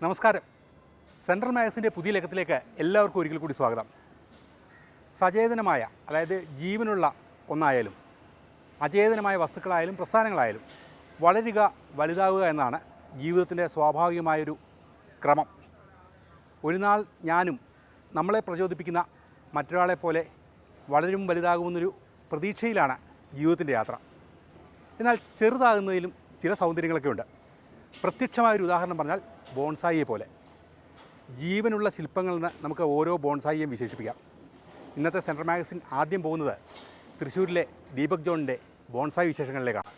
നമസ്കാരം. സെൻട്രൽ മാഗസിൻ്റെ പുതിയ ലേഖനത്തിലേക്ക് എല്ലാവർക്കും ഒരിക്കൽ കൂടി സ്വാഗതം. സചേതനമായ, അതായത് ജീവനുള്ള ഒന്നായാലും അചേതനമായ വസ്തുക്കളായാലും പ്രസ്ഥാനങ്ങളായാലും വളരുക, വലുതാവുക എന്നാണ് ജീവിതത്തിൻ്റെ സ്വാഭാവികമായൊരു ക്രമം. ഒരു നാൾ ഞാനും നമ്മളെ പ്രചോദിപ്പിക്കുന്ന മറ്റൊരാളെ പോലെ വളരും വലുതാകുമെന്നൊരു പ്രതീക്ഷയിലാണ് ജീവിതത്തിൻ്റെ യാത്ര. എന്നാൽ ചെറുതാകുന്നതിലും ചില സൗന്ദര്യങ്ങളൊക്കെ ഉണ്ട്. പ്രത്യക്ഷമായൊരു ഉദാഹരണം പറഞ്ഞാൽ ബോൺസായിയെ പോലെ. ജീവനുള്ള ശില്പങ്ങളെന്ന് നമുക്ക് ഓരോ ബോൺസായിയെയും വിശേഷിപ്പിക്കാം. ഇന്നത്തെ സെൻട്രൽ മാഗസിൻ ആദ്യം പോകുന്നത് തൃശ്ശൂരിലെ ദീപക് ജോണിൻ്റെ ബോൺസായി വിശേഷങ്ങളിലേക്കാണ്.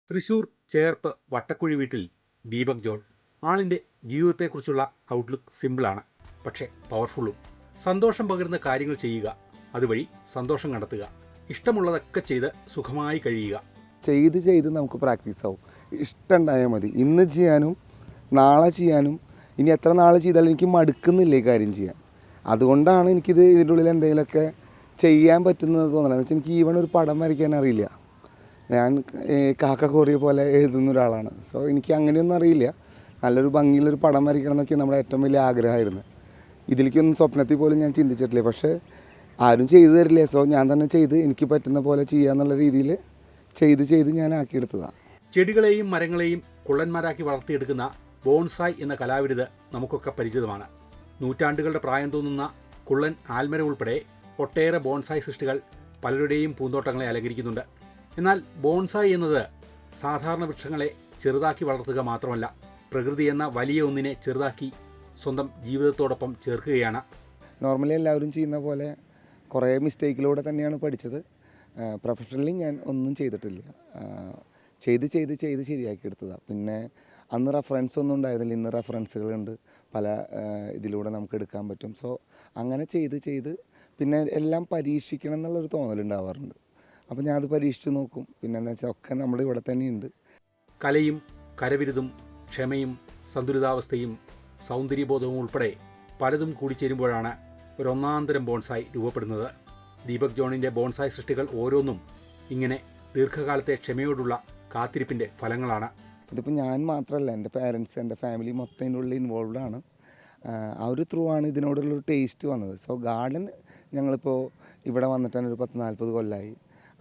തൃശ്ശൂർ ചേർപ്പ് വട്ടക്കുഴി വീട്ടിൽ ദീപക് ജോൺ. ആളിൻ്റെ ജീവിതത്തെക്കുറിച്ചുള്ള ഔട്ട്ലുക്ക് സിമ്പിളാണ്, പക്ഷേ പവർഫുള്ളും. സന്തോഷം പകരുന്ന കാര്യങ്ങൾ ചെയ്യുക, അതുവഴി സന്തോഷം കണ്ടെത്തുക, ഇഷ്ടമുള്ളതൊക്കെ ചെയ്ത് സുഖമായി കഴിയുക. ചെയ്ത് നമുക്ക് പ്രാക്ടീസ് ആവും. ഇഷ്ടമുണ്ടായാൽ മതി. ഇന്ന് ചെയ്യാനും നാളെ ചെയ്യാനും, ഇനി എത്ര നാൾ ചെയ്താലും എനിക്ക് മടുക്കുന്നില്ല ഈ കാര്യം ചെയ്യാൻ. അതുകൊണ്ടാണ് എനിക്കിത് ഇതിൻ്റെ ഉള്ളിൽ എന്തെങ്കിലുമൊക്കെ ചെയ്യാൻ പറ്റുന്നത് തോന്നുന്നത്. എന്ന് വെച്ചാൽ എനിക്ക് ഈവൺ ഒരു പടം വരയ്ക്കാൻ അറിയില്ല. ഞാൻ കാക്ക കോറിയ പോലെ എഴുതുന്ന ഒരാളാണ്. സോ എനിക്ക് അങ്ങനെയൊന്നും അറിയില്ല. നല്ലൊരു ഭംഗിയിലൊരു പടം വരയ്ക്കണം എന്നൊക്കെ നമ്മുടെ ഏറ്റവും വലിയ ആഗ്രഹമായിരുന്നു. ഇതിലേക്കൊന്നും സ്വപ്നത്തിൽ പോലും ഞാൻ ചിന്തിച്ചിട്ടില്ല. പക്ഷേ ആരും ചെയ്തു തരില്ലേ. സോ ഞാൻ തന്നെ ചെയ്ത് എനിക്ക് പറ്റുന്ന പോലെ ചെയ്യാന്നുള്ള രീതിയിൽ ചെയ്ത് ഞാൻ ആക്കിയെടുത്തതാണ്. ചെടികളെയും മരങ്ങളെയും കുള്ളന്മാരാക്കി വളർത്തിയെടുക്കുന്ന ബോൺസായ് എന്ന കലാവിരുത് നമുക്കൊക്കെ പരിചിതമാണ്. നൂറ്റാണ്ടുകളുടെ പ്രായം തോന്നുന്ന കുള്ളൻ ആൽമരം ഉൾപ്പെടെ ഒട്ടേറെ ബോൺസായ് സൃഷ്ടികൾ പലരുടെയും പൂന്തോട്ടങ്ങളെ അലങ്കരിക്കുന്നുണ്ട്. എന്നാൽ ബോൺസായ് എന്നത് സാധാരണ വൃക്ഷങ്ങളെ ചെറുതാക്കി വളർത്തുക മാത്രമല്ല, പ്രകൃതി എന്ന വലിയ ഒന്നിനെ ചെറുതാക്കി സ്വന്തം ജീവിതത്തോടൊപ്പം ചേർക്കുകയാണ്. നോർമലി എല്ലാവരും ചെയ്യുന്ന പോലെ കുറേ മിസ്റ്റേക്കിലൂടെ തന്നെയാണ് പഠിച്ചത്. പ്രൊഫഷണലി ഞാൻ ഒന്നും ചെയ്തിട്ടില്ല. ചെയ്ത് ശരിയാക്കിയെടുത്തതാണ്. പിന്നെ അന്ന് റെഫറൻസ് ഒന്നും ഉണ്ടായിരുന്നില്ല. ഇന്ന് റെഫറൻസുകളുണ്ട്, പല ഇതിലൂടെ നമുക്ക് എടുക്കാൻ പറ്റും. സോ അങ്ങനെ ചെയ്ത് പിന്നെ എല്ലാം പരീക്ഷിക്കണം എന്നുള്ളൊരു തോന്നലുണ്ടാവാറുണ്ട്. അപ്പോൾ ഞാനത് പരീക്ഷിച്ച് നോക്കും. പിന്നെ എന്താ വെച്ചാൽ ഒക്കെ നമ്മുടെ ഇവിടെ തന്നെയുണ്ട്. കലയും കരവിരുതും ക്ഷമയും സന്തുലിതാവസ്ഥയും സൗന്ദര്യബോധവും ഉൾപ്പെടെ പലതും കൂടിച്ചേരുമ്പോഴാണ് ഒരൊന്നാന്തരം ബോൺസായ് രൂപപ്പെടുന്നത്. ദീപക് ജോണിൻ്റെ ബോൺസായ് സൃഷ്ടികൾ ഓരോന്നും ഇങ്ങനെ ദീർഘകാലത്തെ ക്ഷമയോടുള്ള കാത്തിരിപ്പിൻ്റെ ഫലങ്ങളാണ്. ഇതിപ്പോൾ ഞാൻ മാത്രമല്ല, എൻ്റെ പാരൻസ്, എൻ്റെ ഫാമിലി മൊത്തം ഇതിനുള്ളിൽ ഇൻവോൾവ് ആണ്. ആ ഒരു ത്രൂ ആണ് ഇതിനോടുള്ളൊരു ടേസ്റ്റ് വന്നത്. സോ ഗാർഡൻ ഞങ്ങളിപ്പോൾ ഇവിടെ വന്നിട്ട് തന്നെ ഒരു 10-40 കൊല്ലമായി.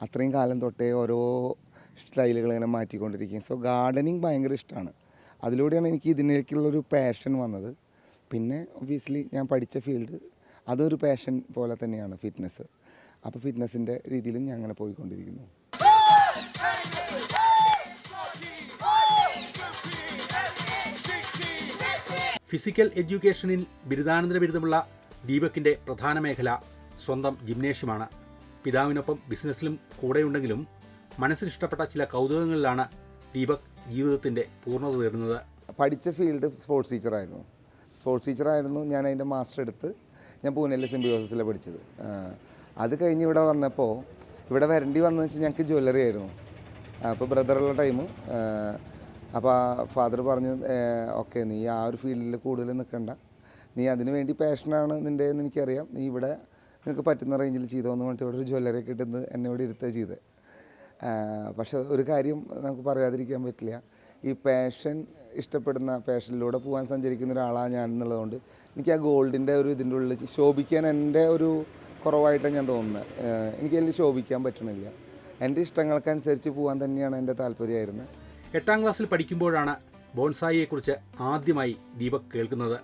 അത്രയും കാലം തൊട്ടേ ഓരോ സ്റ്റൈലുകൾ ഇങ്ങനെ മാറ്റിക്കൊണ്ടിരിക്കും. സോ ഗാർഡനിങ് ഭയങ്കര ഇഷ്ടമാണ്. അതിലൂടെയാണ് എനിക്ക് ഇതിലേക്കുള്ളൊരു പാഷൻ വന്നത്. പിന്നെ ഒബ്വിയസ്ലി ഞാൻ പഠിച്ച ഫീൽഡ് അതൊരു പാഷൻ പോലെ തന്നെയാണ് ഫിറ്റ്നസ്. അപ്പോൾ ഫിറ്റ്നസിൻ്റെ രീതിയിലും ഞാൻ അങ്ങനെ പോയിക്കൊണ്ടിരിക്കുന്നു. ഫിസിക്കൽ എഡ്യൂക്കേഷനിൽ ബിരുദാനന്തര ബിരുദമുള്ള ദീപകിൻ്റെ പ്രധാന മേഖല സ്വന്തം ജിംനേഷ്യമാണ്. പിതാവിനൊപ്പം ബിസിനസ്സിലും കൂടെയുണ്ടെങ്കിലും മനസ്സിലിഷ്ടപ്പെട്ട ചില കൗതുകങ്ങളിലാണ് ദീപക് ജീവിതത്തിൻ്റെ പൂർണ്ണത തേടുന്നത്. പഠിച്ച ഫീൽഡ് സ്പോർട്സ് ടീച്ചറായിരുന്നു. ഞാൻ അതിൻ്റെ മാസ്റ്റർ എടുത്ത് ഞാൻ പൂനെയിലെ സിംബിയോസിസിലാണ് പഠിച്ചത്. അത് കഴിഞ്ഞ് ഇവിടെ വന്നപ്പോൾ ഇവിടെ വരേണ്ടി വന്നതെന്ന് വെച്ചാൽ ഞങ്ങൾക്ക് ജ്വല്ലറി ആയിരുന്നു. അപ്പോൾ ബ്രദറുള്ള ടൈം. അപ്പോൾ ഫാദർ പറഞ്ഞു, ഓക്കെ, നീ ആ ഒരു ഫീൽഡിൽ കൂടുതൽ നിൽക്കണ്ട, നീ അതിന് വേണ്ടി പാഷനാണ് നിൻ്റെ എന്ന് എനിക്കറിയാം, നീ ഇവിടെ നിനക്ക് പറ്റുന്ന റേഞ്ചിൽ ചെയ്തോന്ന് പറഞ്ഞിട്ട് ഇവിടെ ഒരു ജ്വല്ലറി ഒക്കെ ഇട്ടെന്ന് എന്നെ ഇവിടെ ഇരുത്തുക ചെയ്തത്. പക്ഷെ ഒരു കാര്യം നമുക്ക് പറയാതിരിക്കാൻ പറ്റില്ല. ഈ പാഷൻ ഇഷ്ടപ്പെടുന്ന, പാഷനിലൂടെ പോകാൻ സഞ്ചരിക്കുന്ന ഒരാളാണ് ഞാൻ എന്നുള്ളതുകൊണ്ട് എനിക്ക് ആ ഗോൾഡിൻ്റെ ഒരു ഇതിൻ്റെ ഉള്ളിൽ ശോഭിക്കാൻ എൻ്റെ ഒരു കുറവായിട്ടാണ് ഞാൻ തോന്നുന്നത്. എനിക്കതിൽ ശോഭിക്കാൻ പറ്റണില്ല. എൻ്റെ ഇഷ്ടങ്ങൾക്കനുസരിച്ച് പോകാൻ തന്നെയാണ് എൻ്റെ താല്പര്യമായിരുന്നത്. 8ാം ക്ലാസ്സിൽ പഠിക്കുമ്പോഴാണ് ബോൺസായിയെക്കുറിച്ച് ആദ്യമായി ദീപക് കേൾക്കുന്നത്.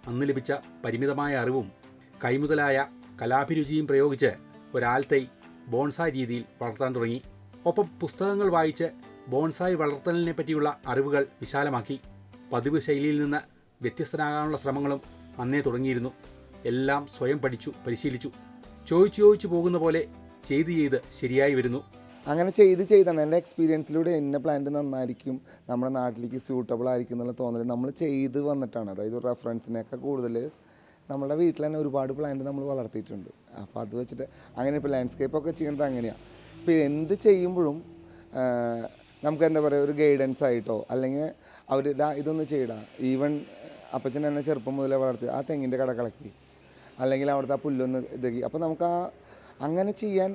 അന്ന് ലഭിച്ച പരിമിതമായ അറിവും കൈമുതലായ കലാഭിരുചിയും പ്രയോഗിച്ച് ഒരാൽത്തൈ ബോൺസായ് രീതിയിൽ വളർത്താൻ തുടങ്ങി. ഒപ്പം പുസ്തകങ്ങൾ വായിച്ച് ബോൺസായ് വളർത്തലിനെ പറ്റിയുള്ള അറിവുകൾ വിശാലമാക്കി. പതിവ് ശൈലിയിൽ നിന്ന് വ്യത്യസ്തനാകാനുള്ള ശ്രമങ്ങളും അന്നേ തുടങ്ങിയിരുന്നു. എല്ലാം സ്വയം പഠിച്ചു, പരിശീലിച്ചു. ചോദിച്ചു പോകുന്ന പോലെ ചെയ്ത് ശരിയായി വരുന്നു. അങ്ങനെ ചെയ്താണ് എൻ്റെ എക്സ്പീരിയൻസിലൂടെ എന്നെ പ്ലാന്റ് നന്നായിരിക്കും, നമ്മുടെ നാട്ടിലേക്ക് സ്യൂട്ടബിൾ ആയിരിക്കും എന്നുള്ള തോന്നൽ നമ്മൾ ചെയ്ത് വന്നിട്ടാണ്. അതായത് റെഫറൻസിനൊക്കെ കൂടുതൽ നമ്മുടെ വീട്ടിൽ തന്നെ ഒരുപാട് പ്ലാന്റ് നമ്മൾ വളർത്തിയിട്ടുണ്ട്. അപ്പോൾ അത് വെച്ചിട്ട് അങ്ങനെ ഇപ്പോൾ ലാൻഡ്സ്കേപ്പൊക്കെ ചെയ്യുന്നത് അങ്ങനെയാണ്. ഇപ്പോൾ എന്ത് ചെയ്യുമ്പോഴും നമുക്ക് എന്താ പറയുക, ഒരു ഗൈഡൻസ് ആയിട്ടോ അല്ലെങ്കിൽ അവർ ഇതൊന്ന് ചെയ്യടാ, ഈവൻ അപ്പച്ചൻ എന്നെ ചെറുപ്പം മുതലേ വളർത്തി ആ തെങ്ങിൻ്റെ കട കളക്കി അല്ലെങ്കിൽ അവിടുത്തെ ആ പുല്ലൊന്ന് ഇതാക്കി. അപ്പോൾ നമുക്ക് അങ്ങനെ ചെയ്യാൻ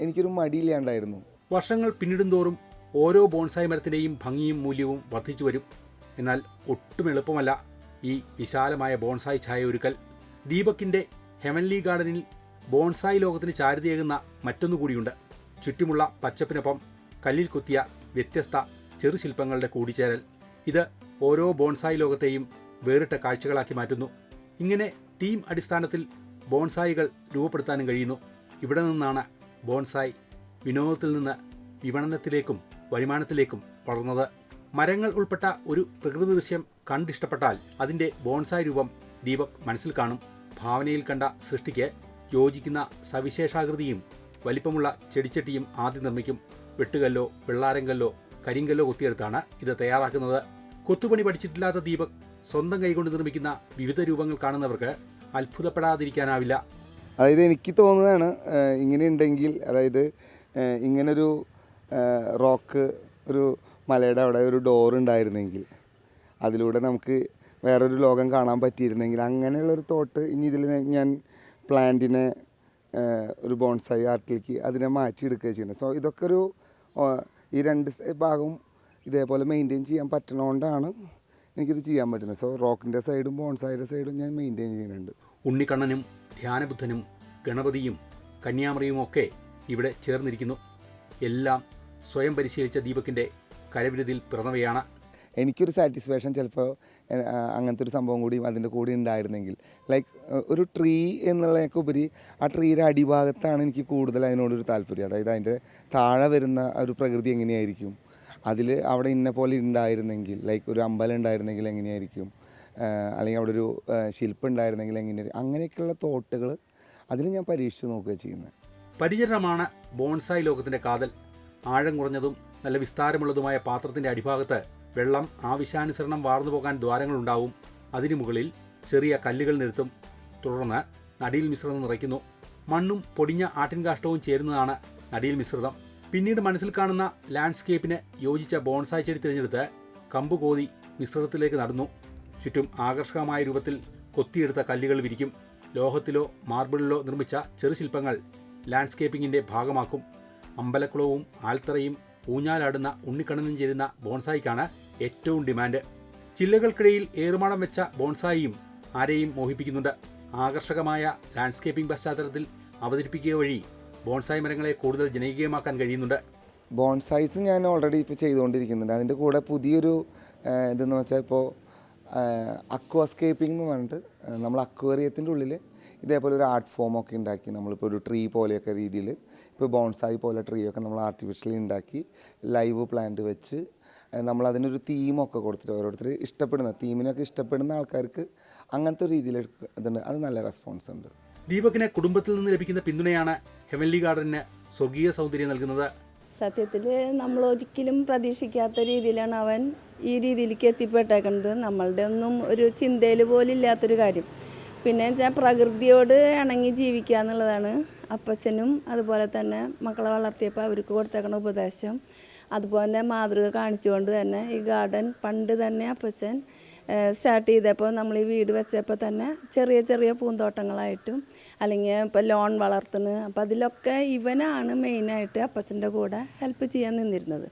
എനിക്കൊരു മടിയില്ലാണ്ടായിരുന്നു. വർഷങ്ങൾ പിന്നിടുന്തോറും ഓരോ ബോൺസായി മരത്തിൻ്റെയും ഭംഗിയും മൂല്യവും വർദ്ധിച്ചു വരും. എന്നാൽ ഒട്ടും എളുപ്പമല്ല ഈ വിശാലമായ ബോൺസായി ഛായ ഒരുക്കൽ. ദീപകിൻ്റെ ഹെവൻലി ഗാർഡനിൽ ബോൺസായി ലോകത്തിന് ചാരുതയേകുന്ന മറ്റൊന്നുകൂടിയുണ്ട്. ചുറ്റുമുള്ള പച്ചപ്പിനൊപ്പം കല്ലിൽ കൊത്തിയ വ്യത്യസ്ത ചെറുശില്പങ്ങളുടെ കൂടിച്ചേരൽ. ഇത് ഓരോ ബോൺസായി ലോകത്തെയും വേറിട്ട കാഴ്ചകളാക്കി മാറ്റുന്നു. ഇങ്ങനെ ടീം അടിസ്ഥാനത്തിൽ ബോൺസായികൾ രൂപപ്പെടുത്താനും കഴിയുന്നു. ഇവിടെ നിന്നാണ് ബോൺസായി വിനോദത്തിൽ നിന്ന് വിപണനത്തിലേക്കും വരുമാനത്തിലേക്കും വളർന്നത്. മരങ്ങൾ ഉൾപ്പെട്ട ഒരു പ്രകൃതി ദൃശ്യം കണ്ടിഷ്ടപ്പെട്ടാൽ അതിൻ്റെ ബോൺസായി രൂപം ദീപക് മനസ്സിൽ കാണും. ഭാവനയിൽ കണ്ട സൃഷ്ടിക്ക് യോജിക്കുന്ന സവിശേഷാകൃതിയും വലിപ്പമുള്ള ചെടിച്ചട്ടിയും ആദ്യം നിർമ്മിക്കും. വെട്ടുകല്ലോ വെള്ളാരങ്കല്ലോ കരിങ്കല്ലോ കൊത്തിയെടുത്താണ് ഇത് തയ്യാറാക്കുന്നത്. കൊത്തുപണി പഠിച്ചിട്ടില്ലാത്ത ദീപക് സ്വന്തം കൈകൊണ്ട് നിർമ്മിക്കുന്ന വിവിധ രൂപങ്ങൾ കാണുന്നവർക്ക് അത്ഭുതപ്പെടാതിരിക്കാനാവില്ല. അതായത് എനിക്ക് തോന്നുന്നതാണ് ഇങ്ങനെ ഉണ്ടെങ്കിൽ, അതായത് ഇങ്ങനൊരു റോക്ക്, ഒരു മലയുടെ അവിടെ ഒരു ഡോർ ഉണ്ടായിരുന്നെങ്കിൽ അതിലൂടെ നമുക്ക് വേറൊരു ലോകം കാണാൻ പറ്റിയിരുന്നെങ്കിൽ, അങ്ങനെയുള്ളൊരു തോട്ട് ഇനി ഇതിൽ ഞാൻ പ്ലാന്റിനെ ഒരു ബോൺസായി ആർട്ടിലേക്ക് അതിനെ മാറ്റിയെടുക്കുക ചെയ്യുന്നത്. സോ ഇതൊക്കെ ഒരു ഈ രണ്ട് ഭാഗവും ഇതേപോലെ മെയിൻറ്റെയിൻ ചെയ്യാൻ പറ്റണോണ്ടാണ് എനിക്കിത് ചെയ്യാൻ പറ്റുന്നത്. സോ റോക്കിൻ്റെ സൈഡും ബോൺസായിയുടെ സൈഡും ഞാൻ മെയിൻറ്റെയിൻ ചെയ്യുന്നുണ്ട്. ഉണ്ണിക്കണ്ണനും ധ്യാനബുദ്ധനും ഗണപതിയും കന്യാമറിയും ഒക്കെ ഇവിടെ ചേർന്നിരിക്കുന്നു. എല്ലാം സ്വയം പരിശീലിച്ച ദീപകിൻ്റെ കരവിരുതിൽ പിറന്നവയാണ്. എനിക്കൊരു സാറ്റിസ്ഫാക്ഷൻ ചിലപ്പോൾ അങ്ങനത്തെ ഒരു സംഭവം കൂടി അതിൻ്റെ കൂടെ ഉണ്ടായിരുന്നെങ്കിൽ, ലൈക്ക് ഒരു ട്രീ എന്നുള്ളതിനൊക്കെ ഉപരി ആ ട്രീയുടെ അടിഭാഗത്താണ് എനിക്ക് കൂടുതൽ അതിനോടൊരു താല്പര്യം. അതായത് അതിൻ്റെ താഴെ വരുന്ന ഒരു പ്രകൃതി എങ്ങനെയായിരിക്കും, അതിൽ അവിടെ ഇന്ന പോലെ ഉണ്ടായിരുന്നെങ്കിൽ, ലൈക്ക് ഒരു അമ്പലം ഉണ്ടായിരുന്നെങ്കിൽ എങ്ങനെയായിരിക്കും, അല്ലെങ്കിൽ അവിടെ ഒരു ശില്പം ഉണ്ടായിരുന്നെങ്കിൽ എങ്ങനെയായിരിക്കും, അങ്ങനെയൊക്കെയുള്ള തോട്ടുകൾ അതിൽ ഞാൻ പരീക്ഷിച്ച് നോക്കുക ചെയ്യുന്നത്. പരിചരണമാണ് ബോൺസായി ലോകത്തിൻ്റെ കാതൽ. ആഴം കുറഞ്ഞതും നല്ല വിസ്താരമുള്ളതുമായ പാത്രത്തിൻ്റെ അടിഭാഗത്ത് വെള്ളം ആവശ്യാനുസരണം വാർന്നു പോകാൻ ദ്വാരങ്ങളുണ്ടാവും. അതിനു മുകളിൽ ചെറിയ കല്ലുകൾ നിരത്തും. തുടർന്ന് നടിയിൽ മിശ്രിതം നിറയ്ക്കുന്നു. മണ്ണും പൊടിഞ്ഞ ആട്ടിൻകാഷ്ടവും ചേരുന്നതാണ് നടിയിൽ മിശ്രിതം. പിന്നീട് മനസ്സിൽ കാണുന്ന ലാൻഡ്സ്കേപ്പിന് യോജിച്ച ബോൺസായി ചെടി തിരഞ്ഞെടുത്ത് കമ്പുകോതി മിശ്രിതത്തിലേക്ക് നടുന്നു. ചുറ്റും ആകർഷകമായ രൂപത്തിൽ കൊത്തിയെടുത്ത കല്ലുകൾ വിരിക്കും. ലോഹത്തിലോ മാർബിളിലോ നിർമ്മിച്ച ചെറുശില്പങ്ങൾ ലാൻഡ്സ്കേപ്പിങ്ങിൻ്റെ ഭാഗമാക്കും. അമ്പലക്കുളവും ആൽത്തറയും ഊഞ്ഞാലാടുന്ന ഉണ്ണിക്കണ്ണനും ചേരുന്ന ബോൺസായിക്കാണ് ഏറ്റവും ഡിമാൻഡ്. ചില്ലകൾക്കിടയിൽ ഏറുമാടം വെച്ച ബോൺസായിയും ആരെയും മോഹിപ്പിക്കുന്നുണ്ട്. ആകർഷകമായ ലാൻഡ്സ്കേപ്പിംഗ് പശ്ചാത്തലത്തിൽ അവതരിപ്പിക്കുക വഴി ബോൺസായി മരങ്ങളെ കൂടുതൽ ജനകീയമാക്കാൻ കഴിയുന്നുണ്ട്. ബോൺസായിസ് ഞാൻ ഓൾറെഡി ഇപ്പോൾ ചെയ്തുകൊണ്ടിരിക്കുന്നുണ്ട്. അതിൻ്റെ കൂടെ പുതിയൊരു ഇതെന്ന് വെച്ചാൽ ഇപ്പോൾ അക്വാസ്കേപ്പിംഗ് എന്ന് പറഞ്ഞിട്ട് നമ്മൾ അക്വേറിയത്തിൻ്റെ ഉള്ളിൽ ഇതേപോലെ ഒരു ആർട്ട് ഫോമൊക്കെ ഉണ്ടാക്കി, നമ്മളിപ്പോൾ ഒരു ട്രീ പോലെയൊക്കെ രീതിയിൽ, ഇപ്പോൾ ബോൺസായി പോലെ ട്രീ ഒക്കെ നമ്മൾ ആർട്ടിഫിഷ്യലി ഉണ്ടാക്കി ലൈവ് പ്ലാന്റ് വെച്ച് നമ്മൾ അതിനൊരു തീമൊക്കെ കൊടുത്തിട്ട് ഓരോരുത്തർ ഇഷ്ടപ്പെടുന്ന തീമിനൊക്കെ ഇഷ്ടപ്പെടുന്ന ആൾക്കാർക്ക് അങ്ങനത്തെ ഒരു രീതിയിൽ ഇതുണ്ട്. അത് നല്ല റെസ്പോൺസ് ഉണ്ട്. ദീപകിന് കുടുംബത്തിൽ നിന്ന് ലഭിക്കുന്ന പിന്തുണയാണ് ഹെവൻലി ഗാർഡന് സ്വർഗീയ സൗന്ദര്യം നൽകുന്നത്. സത്യത്തിൽ നമ്മൾ ഒരിക്കലും പ്രതീക്ഷിക്കാത്ത രീതിയിലാണ് അവൻ ഈ രീതിയിലേക്ക് എത്തിപ്പെട്ടേക്കുന്നത്. നമ്മളുടെ ഒന്നും ഒരു ചിന്തയിൽ പോലും ഇല്ലാത്തൊരു കാര്യം. പിന്നെ വെച്ചാൽ പ്രകൃതിയോട് ഇണങ്ങി ജീവിക്കുക എന്നുള്ളതാണ് അപ്പച്ചനും അതുപോലെ തന്നെ മക്കളെ വളർത്തിയപ്പോൾ അവർക്ക് കൊടുത്തേക്കുന്ന ഉപദേശം. അതുപോലെ മാതൃക കാണിച്ചുകൊണ്ട് തന്നെ ഈ ഗാർഡൻ പണ്ട് തന്നെ അപ്പച്ചൻ സ്റ്റാർട്ട് ചെയ്തപ്പോൾ നമ്മൾ ഈ വീട് വെച്ചപ്പോൾ തന്നെ ചെറിയ ചെറിയ പൂന്തോട്ടങ്ങളായിട്ടും അല്ലെങ്കിൽ ഇപ്പോൾ ലോൺ വളർത്തുന്നു. അപ്പോൾ അതിലൊക്കെ ഇവനാണ് മെയിനായിട്ട് അപ്പച്ചൻ്റെ കൂടെ ഹെൽപ്പ് ചെയ്യാൻ നിന്നിരുന്നത്.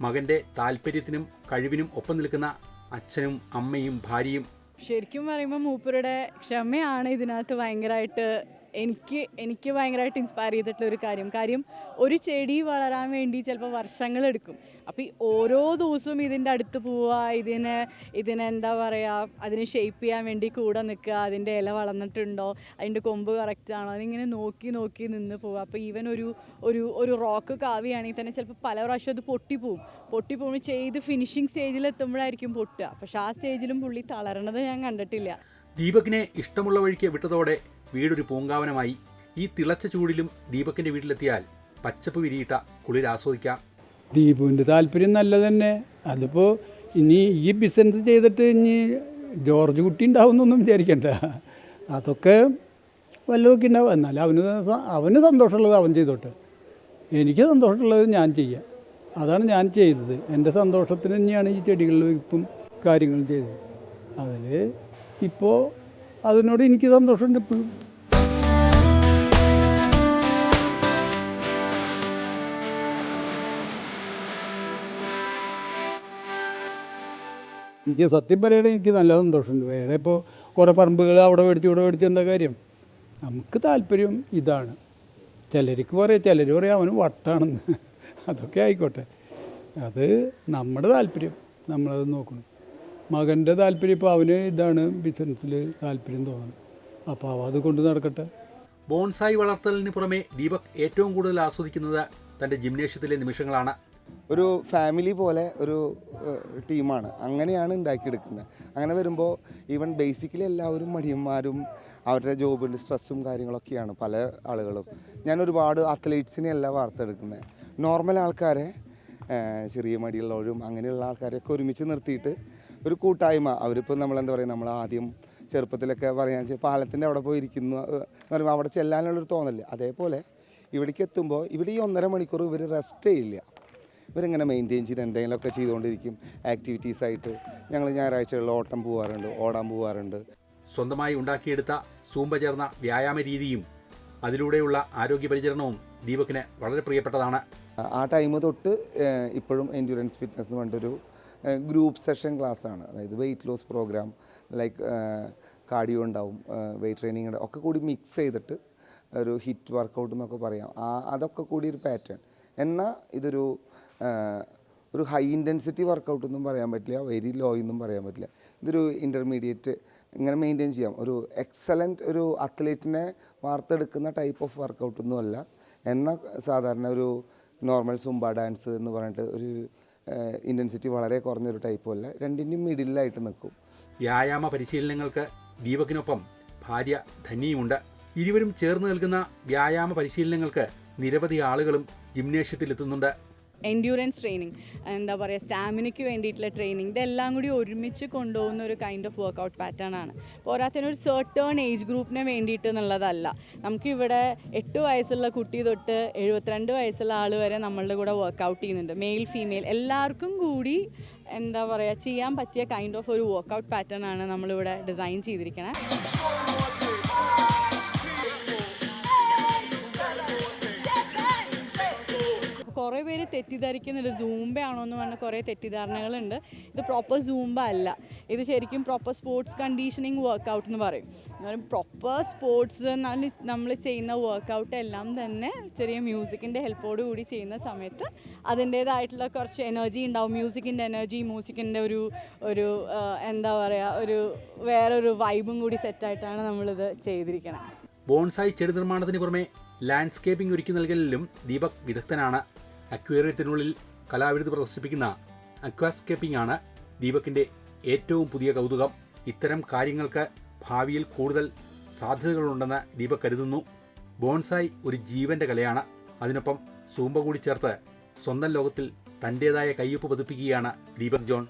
മകൻ്റെ താല്പര്യത്തിനും കഴിവിനും ഒപ്പം നിൽക്കുന്ന അച്ഛനും അമ്മയും ഭാര്യയും. ശരിക്കും പറയുമ്പോൾ മൂപ്പരുടെ ക്ഷമയാണ് ഇതിനകത്ത് ഭയങ്കരമായിട്ട് എനിക്ക് ഭയങ്കരമായിട്ട് ഇൻസ്പയർ ചെയ്തിട്ടുള്ള ഒരു കാര്യം ഒരു ചെടി വളരാൻ വേണ്ടി ചിലപ്പോൾ വർഷങ്ങളെടുക്കും. അപ്പോൾ ഈ ഓരോ ദിവസവും ഇതിൻ്റെ അടുത്ത് പോവുക, ഇതിനെന്താ പറയുക, അതിനെ ഷേപ്പ് ചെയ്യാൻ വേണ്ടി കൂടെ നിൽക്കുക, അതിൻ്റെ ഇല വളർന്നിട്ടുണ്ടോ, അതിൻ്റെ കൊമ്പ് കറക്റ്റാണോ, അതിങ്ങനെ നോക്കി നിന്ന് പോവുക. അപ്പോൾ ഈവൻ ഒരു റോക്ക് കാവുകയാണെങ്കിൽ തന്നെ ചിലപ്പോൾ പല പ്രാവശ്യം അത് പൊട്ടിപ്പോകുമ്പോൾ ചെയ്ത് ഫിനിഷിങ് സ്റ്റേജിൽ എത്തുമ്പോഴായിരിക്കും പൊട്ടുക. പക്ഷേ ആ സ്റ്റേജിലും പുള്ളി തളരണത് ഞാൻ കണ്ടിട്ടില്ല. ദീപകിനെ ഇഷ്ടമുള്ള വഴിക്ക് വിട്ടതോടെ വീടൊരു പൂങ്കാവനമായി. ഈ തിളച്ച ചൂടിലും ദീപകിൻ്റെ വീട്ടിലെത്തിയാൽ പച്ചപ്പ് വിരിയിട്ട കുളിർ ആസ്വദിക്കാം. ദീപുവിൻ്റെ താല്പര്യം നല്ലത് തന്നെ. അതിപ്പോൾ ഇനി ഈ ബിസിനസ് ചെയ്തിട്ട് ഇനി ജോർജ് കുട്ടി ഉണ്ടാവുന്നൊന്നും വിചാരിക്കണ്ട. അതൊക്കെ വല്ലതൊക്കെ ഉണ്ടാവും. എന്നാലും അവന് സന്തോഷമുള്ളത് അവൻ ചെയ്തോട്ടെ, എനിക്ക് സന്തോഷമുള്ളത് ഞാൻ ചെയ്യാം. അതാണ് ഞാൻ ചെയ്തത്. എൻ്റെ സന്തോഷത്തിന് തന്നെയാണ് ഈ ചെടികളിൽ ഇപ്പം കാര്യങ്ങൾ ചെയ്തത്. അതിൽ ഇപ്പോൾ അതിനോട് എനിക്ക് സന്തോഷമുണ്ട് ഇപ്പോഴും. എനിക്ക് സത്യം പറയുകയാണെങ്കിൽ എനിക്ക് നല്ല സന്തോഷമുണ്ട്. വേറെ ഇപ്പോൾ കുറേ പറമ്പുകൾ അവിടെ മേടിച്ച് ഇവിടെ മേടിച്ച് എന്താ കാര്യം? നമുക്ക് താല്പര്യം ഇതാണ്. ചിലർ പറയും അവന് വട്ടാണെന്ന്. അതൊക്കെ ആയിക്കോട്ടെ, അത് നമ്മുടെ താല്പര്യം, നമ്മളത് നോക്കണം. മകൻ്റെ താല്പര്യം ഇപ്പോൾ അവന് ഇതാണ്, ബിസിനസ്സിൽ താല്പര്യം തോന്നണം. അപ്പോൾ അത് കൊണ്ട് നടക്കട്ടെ. ബോൺസായി വളർത്തലിന് പുറമെ ദീപക് ഏറ്റവും കൂടുതൽ ആസ്വദിക്കുന്നത് തൻ്റെ ജിംനേഷ്യത്തിലെ നിമിഷങ്ങളാണ്. ഒരു ഫാമിലി പോലെ ഒരു ടീമാണ്, അങ്ങനെയാണ് ഉണ്ടാക്കിയെടുക്കുന്നത്. അങ്ങനെ വരുമ്പോൾ ഈവൻ ബേസിക്കലി എല്ലാവരും മടിയന്മാരും അവരുടെ ജോബിൽ സ്ട്രെസ്സും കാര്യങ്ങളൊക്കെയാണ് പല ആളുകളും. ഞാൻ ഒരുപാട് അത്ലീറ്റ്സിനെ അല്ല വാർത്തെടുക്കുന്നത്, നോർമൽ ആൾക്കാരെ, ചെറിയ മടിയുള്ളവരും അങ്ങനെയുള്ള ആൾക്കാരെയൊക്കെ ഒരുമിച്ച് നിർത്തിയിട്ട് ഒരു കൂട്ടായ്മ. അവരിപ്പോൾ നമ്മളെന്താ പറയുക, നമ്മൾ ആദ്യം ചെറുപ്പത്തിലൊക്കെ പറയാൻ വെച്ചാൽ പാലത്തിൻ്റെ അവിടെ പോയി ഇരിക്കുന്നു എന്ന് പറയുമ്പോൾ അവിടെ ചെല്ലാനുള്ളൊരു തോന്നല്. അതേപോലെ ഇവിടേക്ക് എത്തുമ്പോൾ ഇവിടെ ഈ 1.5 മണിക്കൂർ ഇവർ റെസ്റ്റ് ചെയ്യില്ല. ഇവരിങ്ങനെ മെയിൻറ്റെയിൻ ചെയ്ത് എന്തെങ്കിലുമൊക്കെ ചെയ്തുകൊണ്ടിരിക്കും. ആക്ടിവിറ്റീസായിട്ട് ഞങ്ങൾ ഞായറാഴ്ചകളിൽ ഓടാൻ പോവാറുണ്ട്. സ്വന്തമായി ഉണ്ടാക്കിയെടുത്ത സൂംബ ചേർന്ന വ്യായാമ രീതിയും അതിലൂടെയുള്ള ആരോഗ്യ പരിചരണവും ദീപകിന് വളരെ പ്രിയപ്പെട്ടതാണ്. ആ ടൈം തൊട്ട് ഇപ്പോഴും എൻഡ്യൂറൻസ് ഫിറ്റ്നസ് എന്ന് പറഞ്ഞിട്ടൊരു ഗ്രൂപ്പ് സെഷൻ ക്ലാസ്സാണ്. അതായത് weight loss program, like cardio ഉണ്ടാവും, വെയിറ്റ് ട്രെയിനിങ് ഒക്കെ കൂടി മിക്സ് ചെയ്തിട്ട് ഒരു ഹിറ്റ് വർക്കൗട്ട് എന്നൊക്കെ പറയാം. അതൊക്കെ കൂടി ഒരു പാറ്റേൺ. എന്നാൽ ഇതൊരു ഹൈ ഇൻറ്റൻസിറ്റി വർക്കൗട്ട് എന്നും പറയാൻ പറ്റില്ല, വെരി ലോ എന്നും പറയാൻ പറ്റില്ല. ഇതൊരു ഇൻ്റർമീഡിയറ്റ് ഇങ്ങനെ മെയിൻറ്റെയിൻ ചെയ്യാം. ഒരു എക്സലൻറ്റ് ഒരു അത്ലറ്റിനെ വാർത്തെടുക്കുന്ന ടൈപ്പ് ഓഫ് വർക്കൗട്ടൊന്നും അല്ല. എന്നാൽ സാധാരണ ഒരു നോർമൽ സുംബ ഡാൻസ് എന്ന് പറഞ്ഞിട്ട് ഒരു ഇൻറ്റൻസിറ്റി വളരെ കുറഞ്ഞൊരു ടൈപ്പും അല്ല, രണ്ടിൻ്റെയും മിഡിലായിട്ട് നിൽക്കും. വ്യായാമ പരിശീലനങ്ങൾക്ക് ദീപകിനൊപ്പം ഭാര്യ ധന്യയുമുണ്ട്. ഇരുവരും ചേർന്ന് നൽകുന്ന വ്യായാമ പരിശീലനങ്ങൾക്ക് നിരവധി ആളുകളും ജിംനേഷ്യത്തിലെത്തുന്നുണ്ട്. എൻഡ്യൂറൻസ് ട്രെയിനിങ്, എന്താ പറയുക, സ്റ്റാമിനയ്ക്ക് വേണ്ടിയിട്ടുള്ള ട്രെയിനിങ്, ഇതെല്ലാം കൂടി ഒരുമിച്ച് കൊണ്ടുപോകുന്ന ഒരു കൈൻഡ് ഓഫ് വർക്കൗട്ട് പാറ്റേൺ ആണ്. പോരാത്തതിന് ഒരു സർട്ടേൺ ഏജ് ഗ്രൂപ്പിന് വേണ്ടിയിട്ട് എന്നുള്ളതല്ല. നമുക്കിവിടെ 8 വയസ്സുള്ള കുട്ടി തൊട്ട് 72 വയസ്സുള്ള ആൾ വരെ നമ്മളുടെ കൂടെ വർക്കൗട്ട് ചെയ്യുന്നുണ്ട്. മെയിൽ ഫീമെയിൽ എല്ലാവർക്കും കൂടി എന്താ പറയുക ചെയ്യാൻ പറ്റിയ കൈൻഡ് ഓഫ് ഒരു വർക്കൗട്ട് പാറ്റേൺ ആണ് നമ്മളിവിടെ ഡിസൈൻ ചെയ്തിരിക്കുന്നത്. കുറേ പേര് തെറ്റിദ്ധരിക്കുന്നുണ്ട്, സൂംബയാണോ എന്ന് പറഞ്ഞാൽ കുറേ തെറ്റിദ്ധാരണകളുണ്ട്. ഇത് പ്രോപ്പർ സൂംബ അല്ല, ഇത് ശരിക്കും പ്രോപ്പർ സ്പോർട്സ് കണ്ടീഷനിങ് വർക്കൗട്ട് എന്ന് പറയും. പ്രോപ്പർ സ്പോർട്സ് നമ്മൾ ചെയ്യുന്ന വർക്കൗട്ട് എല്ലാം തന്നെ ചെറിയ മ്യൂസിക്കിൻ്റെ ഹെൽപ്പോട് കൂടി ചെയ്യുന്ന സമയത്ത് അതിൻ്റേതായിട്ടുള്ള കുറച്ച് എനർജി ഉണ്ടാവും. മ്യൂസിക്കിൻ്റെ ഒരു എന്താ പറയുക, വേറൊരു വൈബും കൂടി സെറ്റായിട്ടാണ് നമ്മളിത് ചെയ്തിരിക്കുന്നത്. ബോൺസായി ചെടി നിർമ്മാണത്തിന് പുറമെ ലാൻഡ്സ്കേപ്പിംഗ് ഒരുക്കി നൽകലിലും ദീപക് വിദഗ്ധനാണ്. അക്വേറിയത്തിനുള്ളിൽ കലാവിരുത് പ്രദർശിപ്പിക്കുന്ന അക്വാസ്കേപ്പിംഗ് ആണ് ദീപകിൻ്റെ ഏറ്റവും പുതിയ കൗതുകം. ഇത്തരം കാര്യങ്ങൾക്ക് ഭാവിയിൽ കൂടുതൽ സാധ്യതകളുണ്ടെന്ന് ദീപക് കരുതുന്നു. ബോൺസായി ഒരു ജീവൻ്റെ കലയാണ്. അതിനൊപ്പം സൂംബ കൂടി ചേർത്ത് സ്വന്തം ലോകത്തിൽ തൻ്റേതായ കയ്യൊപ്പ് പതിപ്പിക്കുകയാണ് ദീപക് ജോൺ.